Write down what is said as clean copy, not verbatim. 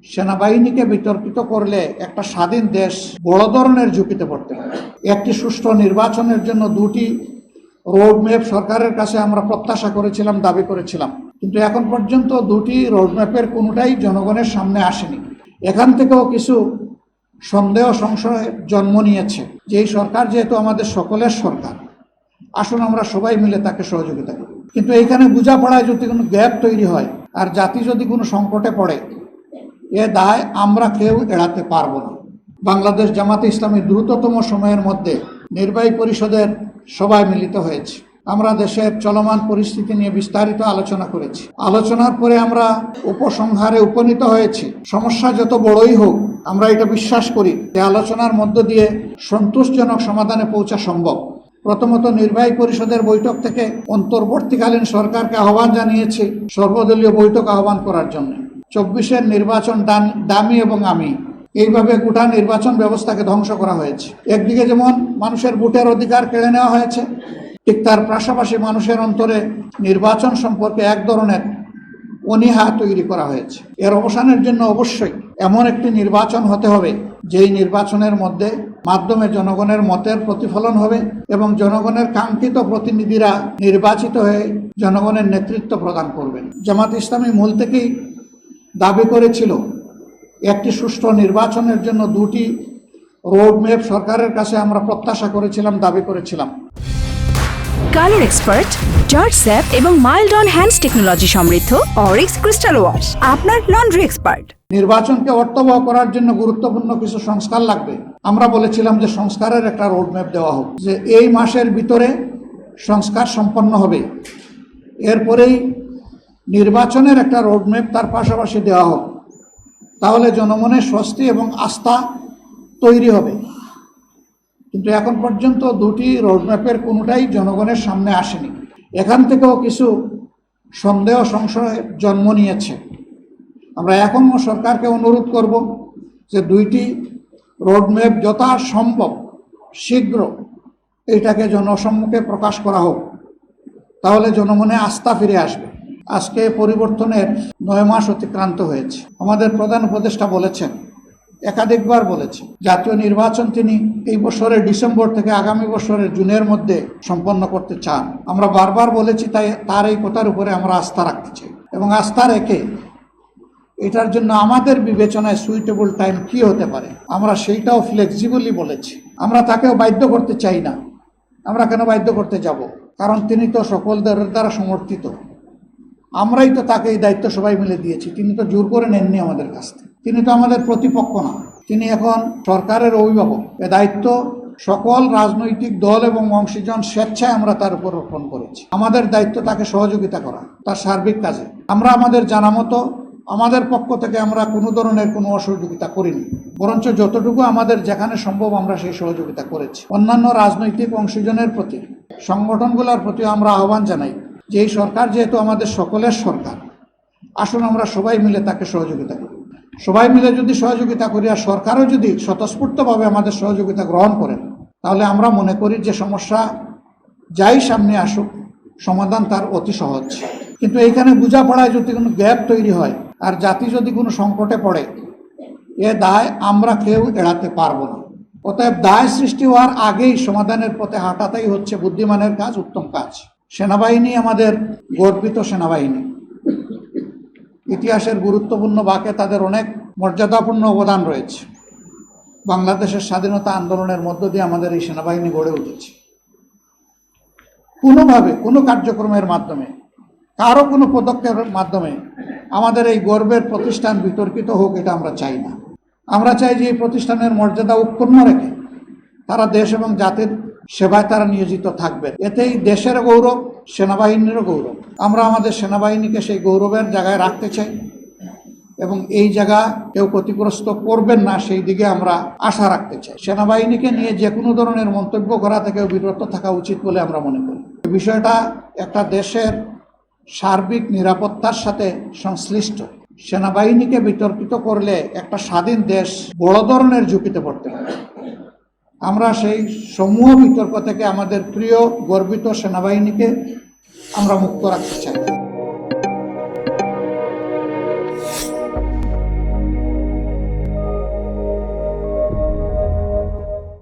সেনাবাহিনীকে বিতর্কিত করলে একটা স্বাধীন দেশ বড় ধরনের ঝুঁকিতে পড়তে পারে। একটি সুষ্ঠু নির্বাচনের জন্য দুটি রোডম্যাপ সরকারের কাছে আমরা প্রত্যাশা করেছিলাম, দাবি করেছিলাম, কিন্তু এখন পর্যন্ত দুটি রোডম্যাপের কোনোটাই জনগণের সামনে আসেনি। এখান থেকেও কিছু সন্দেহ সংশয় জন্ম নিয়েছে যে এই সরকার যেহেতু আমাদের সকলের সরকার, আসুন আমরা সবাই মিলে তাকে সহযোগিতা করি। কিন্তু এইখানে বোঝাপড়ায় যদি কোনো গ্যাপ তৈরি হয় আর জাতি যদি কোনো সংকটে পড়ে, এ দায় আমরা কেউ এড়াতে পারবো না। বাংলাদেশ জামাতে ইসলামী দ্রুততম সময়ের মধ্যে নির্বাহী পরিষদের সভায় মিলিত হয়েছে। আমরা দেশের চলমান পরিস্থিতি নিয়ে বিস্তারিত আলোচনা করেছি। আলোচনার পরে আমরা উপসংহারে উপনীত হয়েছি, সমস্যা যত বড়ই হোক আমরা এটা বিশ্বাস করি যে আলোচনার মধ্য দিয়ে সন্তোষজনক সমাধানে পৌঁছা সম্ভব। প্রথমত, নির্বাহী পরিষদের বৈঠক থেকে অন্তর্বর্তীকালীন সরকারকে আহ্বান জানিয়েছি সর্বদলীয় বৈঠক আহ্বান করার জন্য। 24-এর নির্বাচন দামি এবং আমি, এইভাবে গোটা নির্বাচন ব্যবস্থাকে ধ্বংস করা হয়েছে। একদিকে যেমন মানুষের ভোটের অধিকার কেড়ে নেওয়া হয়েছে, ঠিক তার পাশাপাশি মানুষের অন্তরে নির্বাচন সম্পর্কে এক ধরনের অনীহা তৈরি করা হয়েছে। এর অবসানের জন্য অবশ্যই এমন একটি নির্বাচন হতে হবে যেই নির্বাচনের মাধ্যমে জনগণের মতের প্রতিফলন হবে এবং জনগণের কাঙ্ক্ষিত প্রতিনিধিরা নির্বাচিত হয়ে জনগণের নেতৃত্ব প্রদান করবেন। জামাত ইসলামী মূল থেকেই দাবি করেছিল একটি সুষ্ঠু নির্বাচনের জন্য দুটি রোডম্যাপ সরকারের কাছে আমরা প্রত্যাশা করেছিলাম, দাবি করেছিলাম। কালার এক্সপার্ট, জর্জ স্যাপ এবং মাইল্ড অন হ্যান্ডস টেকনোলজি সমৃদ্ধ অরিক্স ক্রিস্টাল ওয়াশ আপনার লন্ড্রি এক্সপার্ট। নির্বাচনকে অর্থবহ করার জন্য গুরুত্বপূর্ণ কিছু সংস্কার লাগবে। আমরা বলেছিলাম যে সংস্কারের একটা রোডম্যাপ দেওয়া হোক, যে এই মাসের ভিতরে সংস্কার সম্পন্ন হবে। এরপরেই নির্বাচনের একটা রোডম্যাপ তার পাশাপাশি দেওয়া হোক, তাহলে জনমনের স্বস্তি এবং আস্থা তৈরি হবে। কিন্তু এখন পর্যন্ত দুটি রোডম্যাপের কোনোটাই জনগণের সামনে আসেনি। এখান থেকেও কিছু সন্দেহ সংশয় জন্ম নিয়েছে। আমরা এখনও সরকারকে অনুরোধ করব যে দুইটি রোডম্যাপ যথাসম্ভব শীঘ্র এইটাকে জনসম্মুখে প্রকাশ করা হোক, তাহলে জনমনে আস্থা ফিরে আসবে। আজকে পরিবর্তনের 9 মাস অতিক্রান্ত হয়েছে। আমাদের প্রধান উপদেষ্টা বলেছেন, একাধিকবার বলেছে, জাতীয় নির্বাচন তিনি এই বছরের ডিসেম্বর থেকে আগামী বছরের জুনের মধ্যে সম্পন্ন করতে চান। আমরা বারবার বলেছি, তাই তার এই কথার উপরে আমরা আস্থা রাখতে চাই এবং আস্থা রেখে এটার জন্য আমাদের বিবেচনায় সুইটেবল টাইম কি হতে পারে আমরা সেইটাও ফ্লেক্সিবলি বলেছি। আমরা তাকেও বাধ্য করতে চাই না। আমরা কেন বাধ্য করতে যাব? কারণ তিনি তো সকলদের দ্বারা সমর্থিত। আমরাই তো তাকে এই দায়িত্ব সবাই মিলে দিয়েছি। তিনি তো জোর করে নেননি আমাদের কাছ থেকে। তিনি তো আমাদের প্রতিপক্ষ না, তিনি এখন সরকারের অভিভাবক। এ দায়িত্ব সকল রাজনৈতিক দল এবং অংশীজন স্বেচ্ছায় আমরা তার উপর অর্পণ করেছি। আমাদের দায়িত্ব তাকে সহযোগিতা করা তার সার্বিক কাজে। আমরা আমাদের জানা মতো আমাদের পক্ষ থেকে আমরা কোনো ধরনের কোনো অসহযোগিতা করিনি, বরঞ্চ যতটুকু আমাদের যেখানে সম্ভব আমরা সেই সহযোগিতা করেছি। অন্যান্য রাজনৈতিক অংশীজনের প্রতি, সংগঠনগুলোর প্রতি আমরা আহ্বান জানাই যে এই সরকার যেহেতু আমাদের সকলের সরকার, আসুন আমরা সবাই মিলে তাকে সহযোগিতা করি। সবাই মিলে যদি সহযোগিতা করি আর সরকারও যদি স্বতঃস্ফূর্তভাবে আমাদের সহযোগিতা গ্রহণ করেন, তাহলে আমরা মনে করি যে সমস্যা যাই সামনে আসুক সমাধান তার অতি সহজ। কিন্তু এইখানে বোঝাপড়ায় যদি কোনো গ্যাপ তৈরি হয় আর জাতি যদি কোনো সংকটে পড়ে, এ দায় আমরা কেউ এড়াতে পারবো না। অতএব দায় সৃষ্টি হওয়ার আগেই সমাধানের পথে হাঁটাটাই হচ্ছে বুদ্ধিমানের কাজ, উত্তম কাজ। সেনাবাহিনী আমাদের গর্বিত সেনাবাহিনী। ইতিহাসের গুরুত্বপূর্ণ বাঁকে তাদের অনেক মর্যাদাপূর্ণ অবদান রয়েছে। বাংলাদেশের স্বাধীনতা আন্দোলনের মধ্য দিয়ে আমাদের এই সেনাবাহিনী গড়ে উঠেছে। কোনোভাবে কোনো কার্যক্রমের মাধ্যমে, কারো কোনো পদক্ষেপের মাধ্যমে আমাদের এই গর্বের প্রতিষ্ঠান বিতর্কিত হোক, এটা আমরা চাই না। আমরা চাই যে এই প্রতিষ্ঠানের মর্যাদা অক্ষুণ্ণ রেখে তারা দেশ এবং জাতির সেবায় তারা নিয়োজিত থাকবেন। এতেই দেশের গৌরব, সেনাবাহিনীরও গৌরব। আমরা আমাদের সেনাবাহিনীকে সেই গৌরবের জায়গায় রাখতে চাই এবং এই জায়গা কেউ ক্ষতিগ্রস্ত করবেন না সেই দিকে আমরা আশা রাখতে চাই। সেনাবাহিনীকে নিয়ে যে কোনো ধরনের মন্তব্য করা থেকেও বিরত থাকা উচিত বলে আমরা মনে করি। এই বিষয়টা একটা দেশের সার্বিক নিরাপত্তার সাথে সংশ্লিষ্ট। সেনাবাহিনীকে বিতর্কিত করলে একটা স্বাধীন দেশ বড় ধরনের ঝুঁকিতে পড়তে পারে। আমরা সেই সমূহ বিতর্ক থেকে আমাদের প্রিয় গর্বিত সেনাবাহিনীকে আমরা মুক্ত রাখতে চাই।